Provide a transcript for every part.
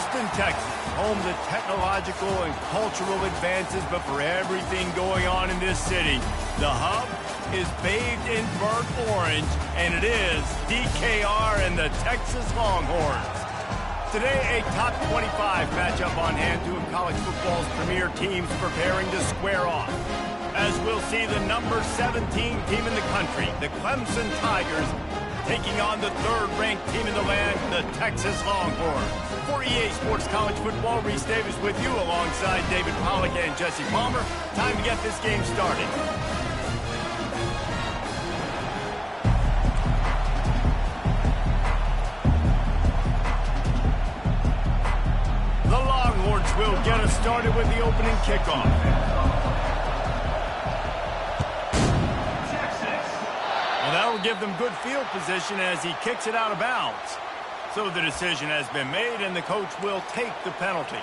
Houston, Texas, home to technological and cultural advances, but for everything going on in this city, the hub is bathed in burnt orange, and it is DKR and the Texas Longhorns. Today, a top 25 matchup on hand, two of college football's premier teams preparing to square off. As we'll see the number 17 team in the country, the Clemson Tigers, taking on the third-ranked team in the land, the Texas Longhorns. For EA Sports College Football, Reese Davis with you alongside David Pollack and Jesse Palmer. Time to get this game started. The Longhorns will get us started with the opening kickoff. That will give them good field position as he kicks it out of bounds. So the decision has been made, and the coach will take the penalty.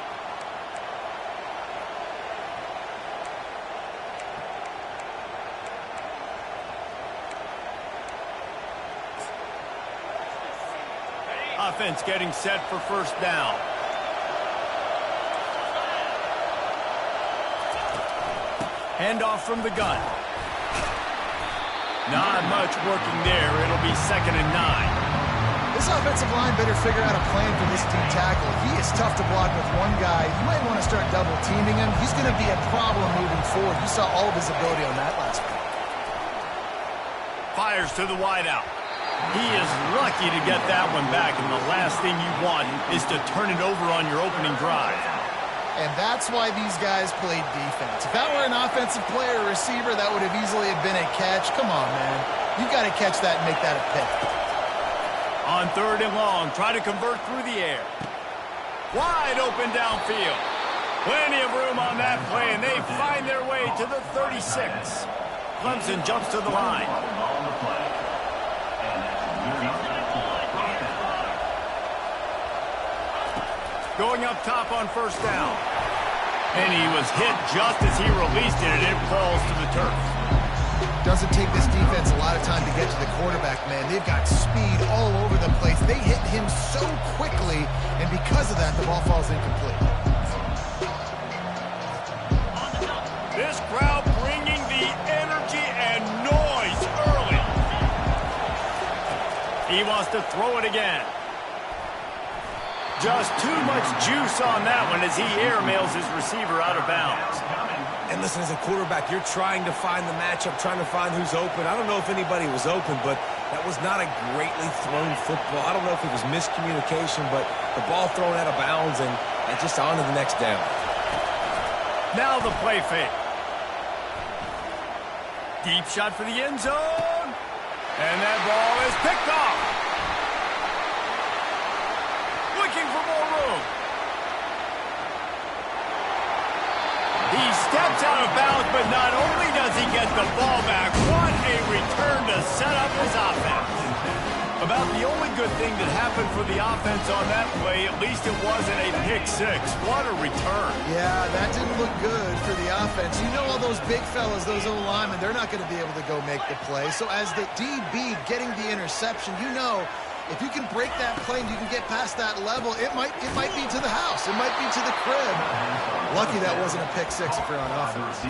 Offense getting set for first down. Handoff from the gun. Not much working there. It'll be 2nd and 9. This offensive line better figure out a plan for this D tackle. He is tough to block with one guy. You might want to start double teaming him. He's going to be a problem moving forward. You saw all of his ability on that last week. Fires to the wideout. He is lucky to get that one back, and the last thing you want is to turn it over on your opening drive. And that's why these guys played defense. If that were an offensive player or receiver, that would have easily been a catch. Come on, man. You've got to catch that and make that a pick. On 3rd and long, try to convert through the air. Wide open downfield. Plenty of room on that play, and they find their way to the 36. Clemson jumps to the line. Going up top on first down. And he was hit just as he released it, and it falls to the turf. Doesn't take this defense a lot of time to get to the quarterback, man. They've got speed all over the place. They hit him so quickly, and because of that, the ball falls incomplete. This crowd bringing the energy and noise early. He wants to throw it again. Just too much juice on that one as he airmails his receiver out of bounds. And listen, as a quarterback, you're trying to find the matchup, trying to find who's open. I don't know if anybody was open, but that was not a greatly thrown football. I don't know if it was miscommunication, but the ball thrown out of bounds and just on to the next down. Now the play fake. Deep shot for the end zone. And that ball is picked off. Looking for more room. He steps out of bounds, but not only does he get the ball back, what a return to set up his offense. About the only good thing that happened for the offense on that play, at least it wasn't a pick six. What a return. Yeah, that didn't look good for the offense. You know all those big fellas, those O-linemen, they're not going to be able to go make the play. So as the DB getting the interception, you know, if you can break that play and you can get past that level, it might be to the house. It might be to the crib. Lucky that wasn't a pick six if you're on offense.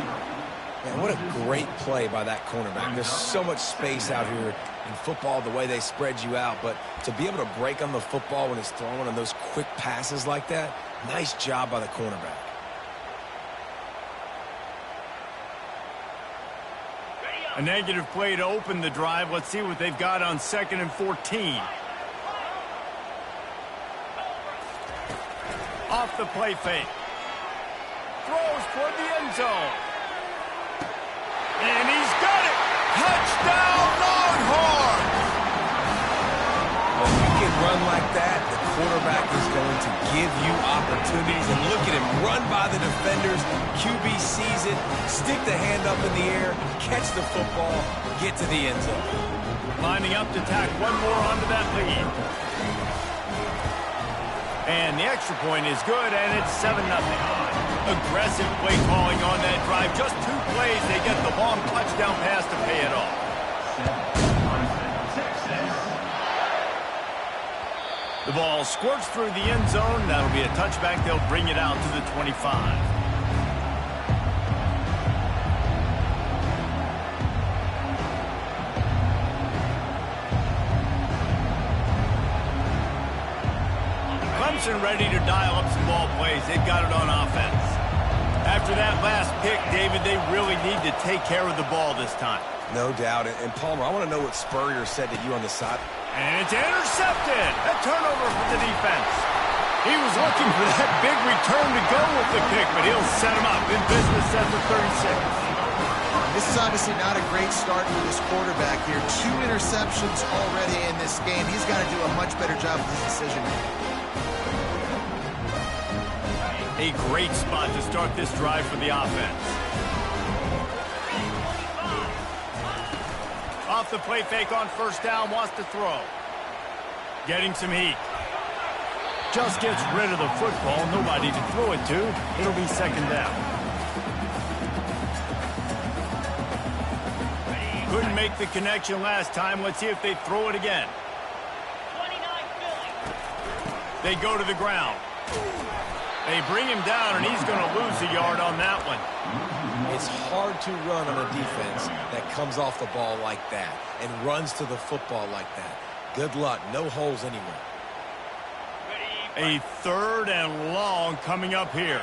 Man, what a great play by that cornerback. There's so much space out here in football, the way they spread you out. But to be able to break on the football when it's thrown on those quick passes like that, nice job by the cornerback. A negative play to open the drive. Let's see what they've got on 2nd and 14. Off the play fake. Throws toward the end zone. And he's got it! Touchdown, Longhorns! When you can run like that, the quarterback is going to give you opportunities. And look at him run by the defenders. QB sees it, stick the hand up in the air, catch the football, get to the end zone. Lining up to tack one more onto that lead. And the extra point is good, and it's 7-0. Aggressive play calling on that drive. Just 2 plays, they get the long touchdown pass to pay it off. The ball squirts through the end zone. That'll be a touchback. They'll bring it out to the 25. Clemson ready to dial up some ball plays. They've got it on offense. After that last pick, David, they really need to take care of the ball this time. No doubt. And Palmer, I want to know what Spurrier said to you on the side. And it's intercepted. A turnover for the defense. He was looking for that big return to go with the pick, but he'll set him up in business at the 36. This is obviously not a great start for this quarterback here. 2 interceptions already in this game. He's got to do a much better job with his decision making. A great spot to start this drive for the offense. Off the play fake on first down, wants to throw. Getting some heat. Just gets rid of the football. Nobody to throw it to. It'll be second down. Couldn't make the connection last time. Let's see if they throw it again. They go to the ground. They bring him down, and he's going to lose a yard on that one. It's hard to run on a defense that comes off the ball like that and runs to the football like that. Good luck. No holes anywhere. A 3rd and long coming up here.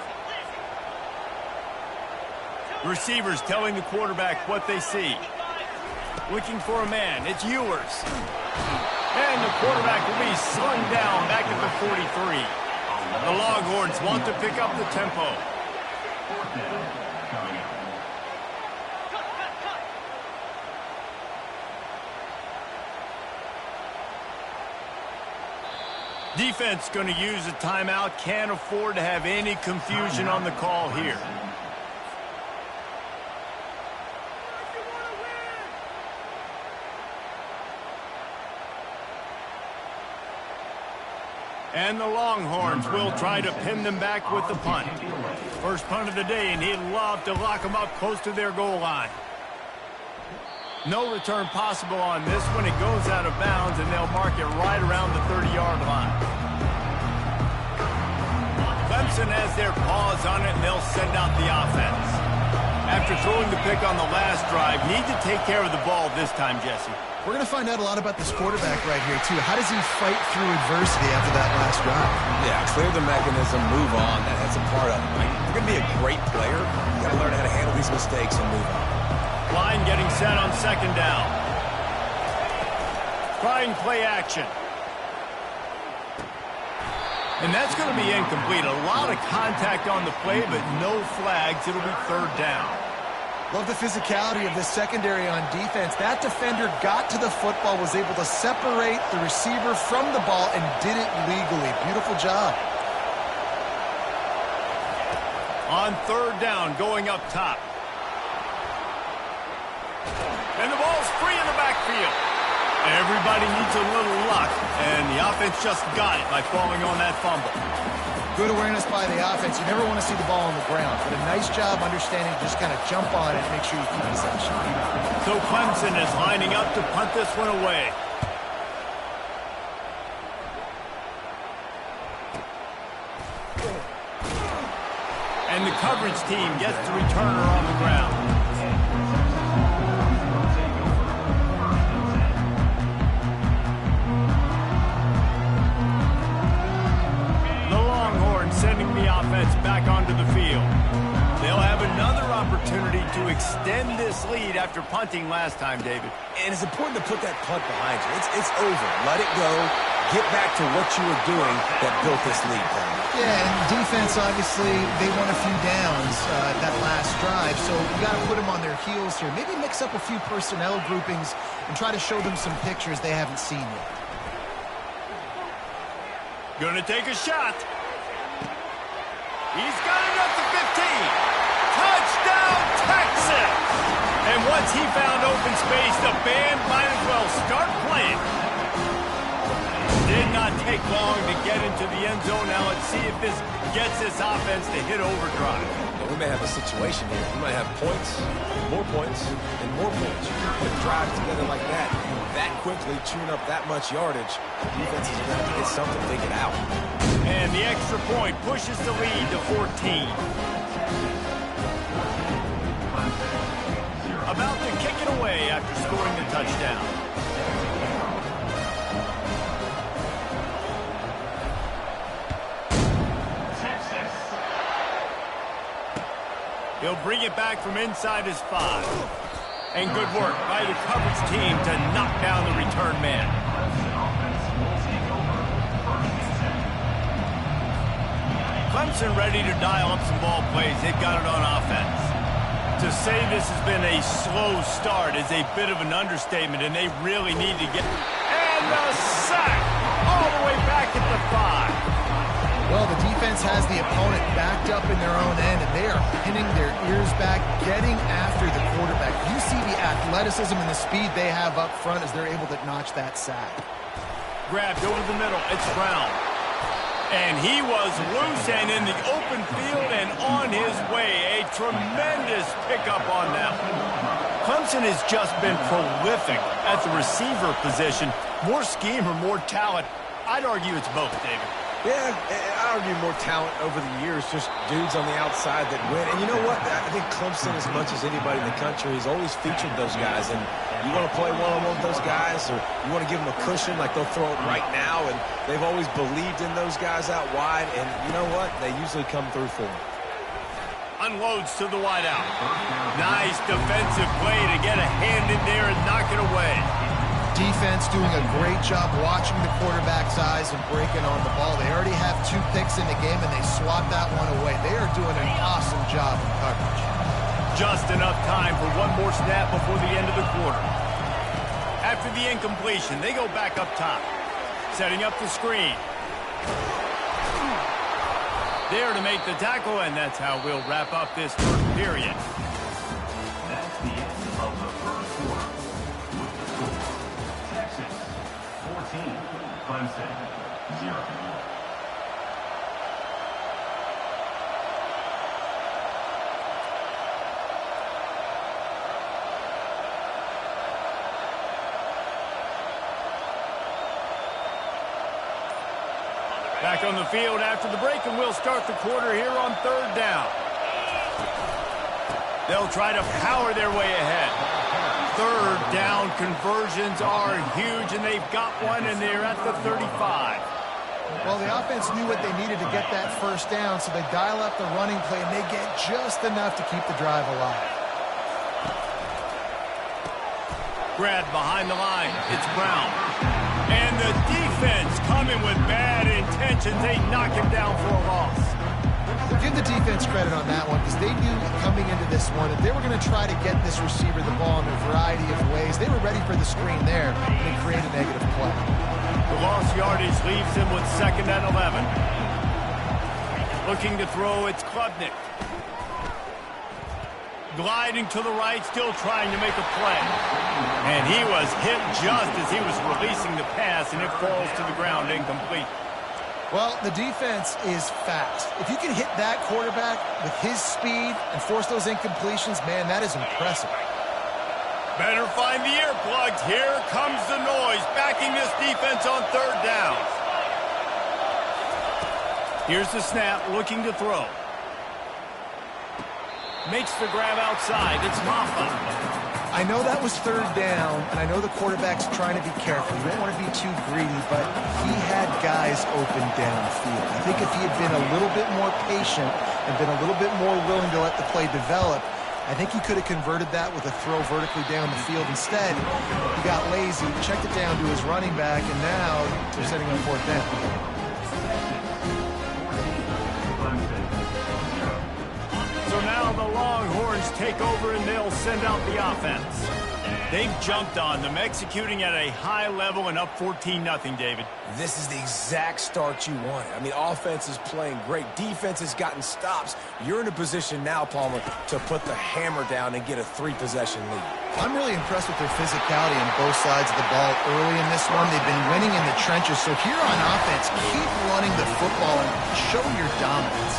Receivers telling the quarterback what they see. Looking for a man. It's Ewers. And the quarterback will be slung down back at the 43. The Longhorns want to pick up the tempo. Defense going to use a timeout. Can't afford to have any confusion on the call here. And the Longhorns will try to pin them back with the punt. First punt of the day, and he'd love to lock them up close to their goal line. No return possible on this one. It goes out of bounds, and they'll mark it right around the 30-yard line. Clemson has their paws on it, and they'll send out the offense. After throwing the pick on the last drive, need to take care of the ball this time, Jesse. We're going to find out a lot about this quarterback right here, too. How does he fight through adversity after that last drive? Yeah, clear the mechanism, move on. That's a part of it, right? If you're going to be a great player, you got to learn how to handle these mistakes and move on. Line getting set on second down. Trying play action. And that's going to be incomplete. A lot of contact on the play, but no flags. It'll be 3rd down. Love the physicality of this secondary on defense. That defender got to the football, was able to separate the receiver from the ball, and did it legally. Beautiful job. On 3rd down, going up top. And the ball's free in the backfield. Everybody needs a little luck, and the offense just got it by falling on that fumble. Good awareness by the offense. You never want to see the ball on the ground, but a nice job understanding to just kind of jump on it and make sure you keep possession. So Clemson is lining up to punt this one away. And the coverage team gets the returner on the ground. Sending the offense back onto the field. They'll have another opportunity to extend this lead after punting last time, David. And it's important to put that punt behind you. It's over. Let it go. Get back to what you were doing that built this lead. Yeah, and defense, obviously, they won a few downs that last drive, so you got to put them on their heels here. Maybe mix up a few personnel groupings and try to show them some pictures they haven't seen yet. Gonna take a shot. He's got it up to 15. Touchdown, Texas! And once he found open space, the band might as well start playing. Did not take long to get into the end zone. Now let's see if this gets this offense to hit overdrive. we may have a situation here. We might have points, more points, and more points. You put drives together like that quickly, chewing up that much yardage, defenses are going to have to get something figured out. And the extra point pushes the lead to 14. About to kick it away after scoring the touchdown. He'll bring it back from inside his 5. And good work by the coverage team to knock down the return man. Clemson ready to dial up some ball plays. They've got it on offense. To say this has been a slow start is a bit of an understatement, and they really need to get... And the sack all the way back at the 5. Well, the defense has the opponent backed up in their own end, and they are pinning their ears back, getting after the quarterback. You see the athleticism and the speed they have up front as they're able to notch that sack. Grabbed over the middle. It's Brown. And he was loose and in the open field and on his way. A tremendous pickup on that one. Clemson has just been prolific at the receiver position. More scheme or more talent? I'd argue it's both, David. Yeah, I argue more talent over the years, just dudes on the outside that win. And you know what? I think Clemson, as much as anybody in the country, has always featured those guys. And you want to play one-on-one with those guys, or you want to give them a cushion, like they'll throw it right now. And they've always believed in those guys out wide. And you know what? They usually come through for them. Unloads to the wideout. Nice defensive play to get a hand in there and knock it away. Defense doing a great job watching the quarterback's eyes and breaking on the ball. They already have 2 picks in the game, and they swat that one away. They are doing an awesome job in coverage. Just enough time for one more snap before the end of the quarter. After the incompletion, they go back up top. Setting up the screen. There to make the tackle, and that's how we'll wrap up this first period. That's the end of the first quarter. Texas 14, Clemson 0. Back on the field after the break, and we'll start the quarter here on 3rd down. They'll try to power their way ahead. 3rd down conversions are huge, and they've got one, and they're at the 35. Well, the offense knew what they needed to get that 1st down, so they dial up the running play, and they get just enough to keep the drive alive. Grabbed behind the line. It's Brown. And the defense coming with bad intentions. They knock him down for a loss. We'll give the defense credit on that one because they knew coming into this one that they were going to try to get this receiver the ball in a variety of ways. They were ready for the screen there, and they create a negative play. The lost yardage leaves him with 2nd and 11. Looking to throw, it's Klubnik. Gliding to the right, still trying to make a play. And he was hit just as he was releasing the pass, and it falls to the ground incomplete. Well, the defense is fast. If you can hit that quarterback with his speed and force those incompletions, man, that is impressive. Better find the earplugs. Here comes the noise, backing this defense on 3rd down. Here's the snap, looking to throw. Makes the grab outside. It's Maffa. I know that was 3rd down, and I know the quarterback's trying to be careful. You don't want to be too greedy, but he had guys open downfield. I think if he had been a little bit more patient and been a little bit more willing to let the play develop, I think he could have converted that with a throw vertically down the field. Instead, he got lazy, checked it down to his running back, and now they're setting up 4th down. So now the Longhorns take over and they'll send out the offense. They've jumped on them, executing at a high level and up 14-0, David. This is the exact start you wanted. I mean, offense is playing great. Defense has gotten stops. You're in a position now, Palmer, to put the hammer down and get a 3-possession lead. I'm really impressed with their physicality on both sides of the ball early in this one. They've been winning in the trenches. So here on offense, keep running the football and show your dominance.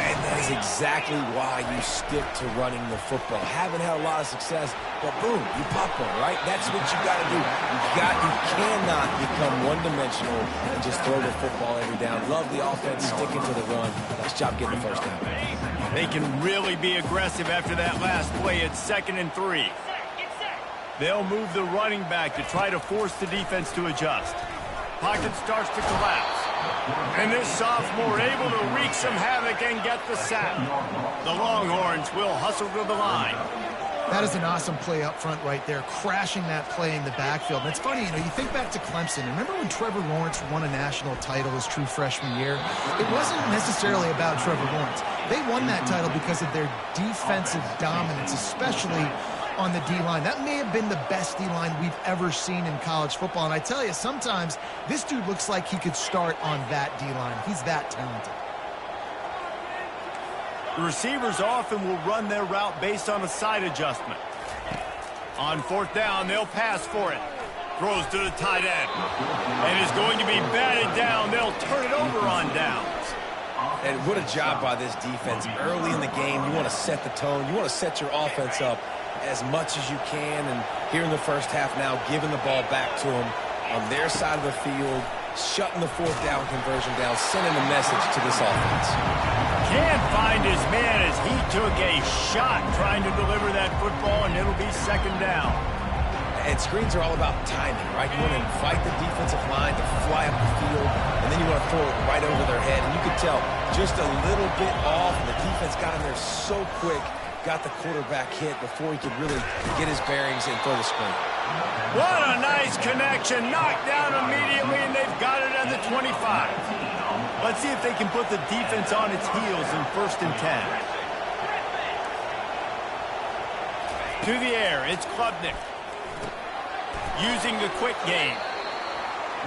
And that is is exactly why you stick to running the football. Haven't had a lot of success, but boom, you pop one, right? That's what you got to do. You cannot become one-dimensional and just throw the football every down. Love the offense, sticking to the run. Nice job getting the first down. They can really be aggressive after that last play. It's 2nd and 3. They'll move the running back to try to force the defense to adjust. Pocket starts to collapse. And this sophomore able to wreak some havoc and get the sack. The Longhorns will hustle to the line. That is an awesome play up front right there, crashing that play in the backfield. And it's funny, you think back to Clemson. Remember when Trevor Lawrence won a national title his true freshman year? It wasn't necessarily about Trevor Lawrence. They won that title because of their defensive dominance, especially on the D-line. That may have been the best D-line we've ever seen in college football. And I tell you, sometimes this dude looks like he could start on that D-line. He's that talented. The receivers often will run their route based on a side adjustment. On 4th down, they'll pass for it. Throws to the tight end. And is going to be batted down. They'll turn it over on downs. And what a job by this defense. Early in the game, you want to set the tone. You want to set your offense up as much as you can. And here in the first half now, giving the ball back to them on their side of the field, shutting the 4th down conversion down, sending a message to this offense. Can't find his man as he took a shot trying to deliver that football, and it'll be 2nd down. And screens are all about timing, right? You want to invite the defensive line to fly up the field, and then you want to throw it right over their head. And you can tell just a little bit off, and the defense got in there so quick, got the quarterback hit before he could really get his bearings and throw the screen. What a nice connection. Knocked down immediately, and they've got it at the 25. Let's see if they can put the defense on its heels in 1st and 10. To the air, it's Klubnik. Using the quick game.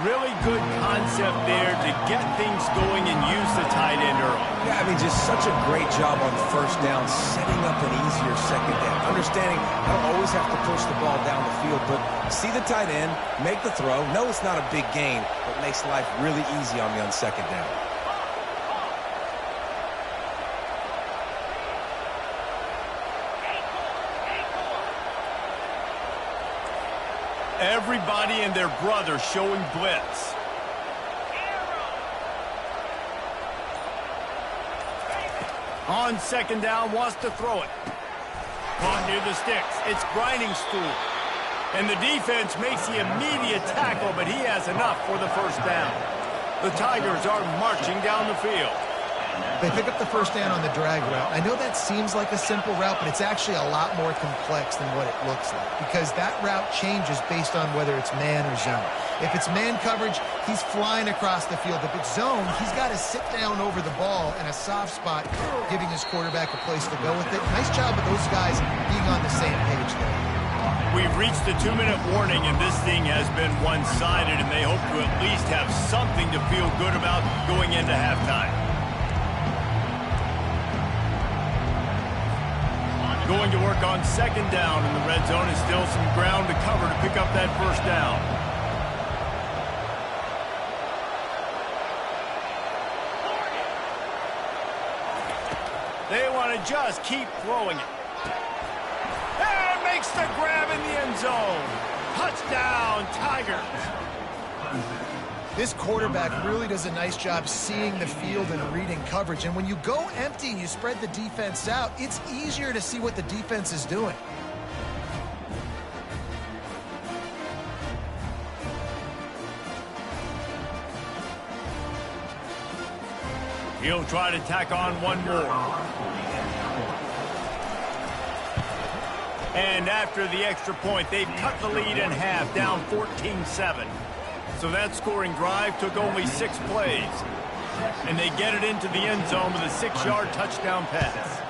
Really good concept there to get things going and use the tight end early. Yeah, I mean, just such a great job on 1st down, setting up an easier 2nd down. Understanding I don't always have to push the ball down the field, but see the tight end, make the throw. No, it's not a big gain, but makes life really easy on me on 2nd down. Everybody and their brother showing blitz. On 2nd down, wants to throw it. Caught near the sticks. It's grinding spool. And the defense makes the immediate tackle, but he has enough for the 1st down. The Tigers are marching down the field. They pick up the 1st down on the drag route. I know that seems like a simple route, but it's actually a lot more complex than what it looks like, because that route changes based on whether it's man or zone. If it's man coverage, he's flying across the field. If it's zone, he's got to sit down over the ball in a soft spot, giving his quarterback a place to go with it. Nice job of those guys being on the same page there. We've reached the 2-minute warning, and this thing has been one-sided, and they hope to at least have something to feel good about going into halftime. Going to work on 2nd down in the red zone, and still some ground to cover to pick up that 1st down. They want to just keep throwing it. And makes the grab in the end zone. Touchdown, Tigers. This quarterback really does a nice job seeing the field and reading coverage. And when you go empty and you spread the defense out, it's easier to see what the defense is doing. He'll try to tack on one more. And after the extra point, they've cut the lead in half, down 14-7. So that scoring drive took only 6 plays. And they get it into the end zone with a 6-yard touchdown pass.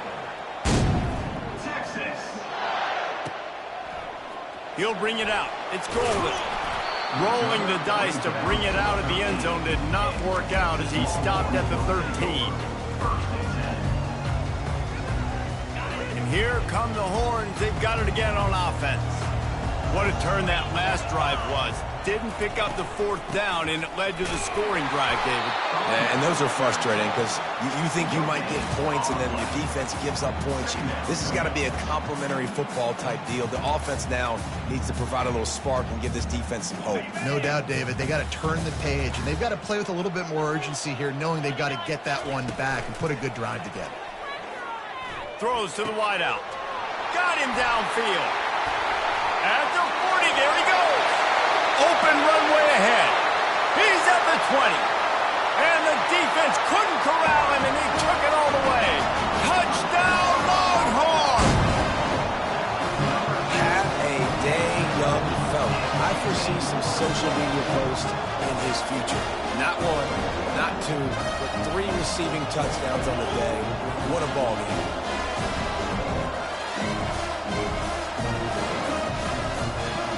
He'll bring it out. It's Golden. Rolling the dice to bring it out of the end zone did not work out as he stopped at the 13. And here come the Horns. They've got it again on offense. What a turn that last drive was. Didn't pick up the fourth down, and it led to the scoring drive, David. Yeah, and those are frustrating because you think you might get points, and then your defense gives up points. This has got to be a complementary football type deal. The offense now needs to provide a little spark and give this defense some hope. No doubt, David. They got to turn the page, and they've got to play with a little bit more urgency here, knowing they've got to get that one back and put a good drive together. Throws to the wideout. Got him downfield. At the 40, there he goes. Open runway ahead. He's at the 20. And the defense couldn't corral him, and he took it all the way. Touchdown, Longhorn! Have a day, young fella. I foresee some social media posts in his future. Not one, not two, but 3 receiving touchdowns on the day. What a ball game.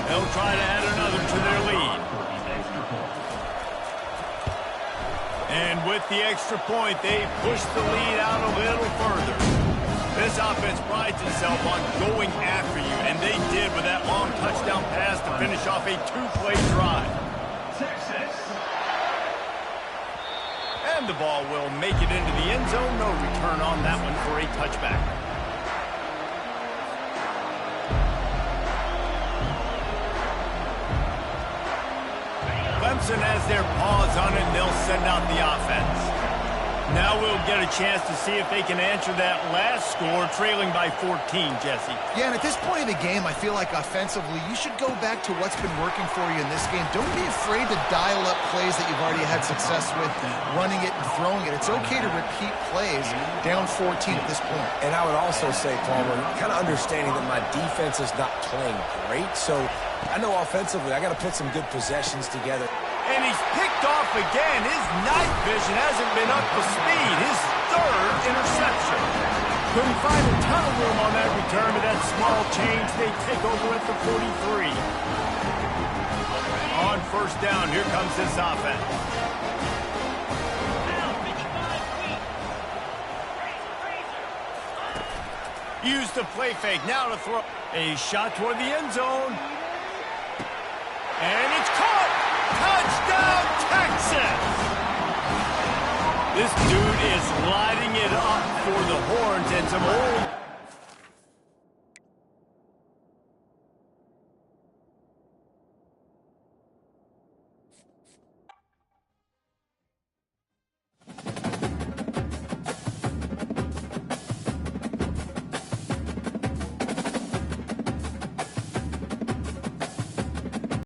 They'll try to add another to their lead. And with the extra point, they push the lead out a little further. This offense prides itself on going after you, and they did with that long touchdown pass to finish off a 2-play drive. And the ball will make it into the end zone. No return on that one for a touchback. Clemson has their paws on it, and they'll send out the offense. Now we'll get a chance to see if they can answer that last score, trailing by 14, Jesse. Yeah, and at this point in the game, I feel like offensively, you should go back to what's been working for you in this game. Don't be afraid to dial up plays that you've already had success with, running it and throwing it. It's okay to repeat plays down 14 at this point. And I would also say, Palmer, kind of understanding that my defense is not playing great, so I know offensively I got to put some good possessions together. And he's picked off again. His night vision hasn't been up to speed. His 3rd interception. Couldn't find a ton of room on that return to that small change. They take over at the 43. On first down, here comes this offense. Use the play fake. Now to throw. A shot toward the end zone. And it's caught. Touchdown, Texas! This dude is lighting it up for the Horns, and some old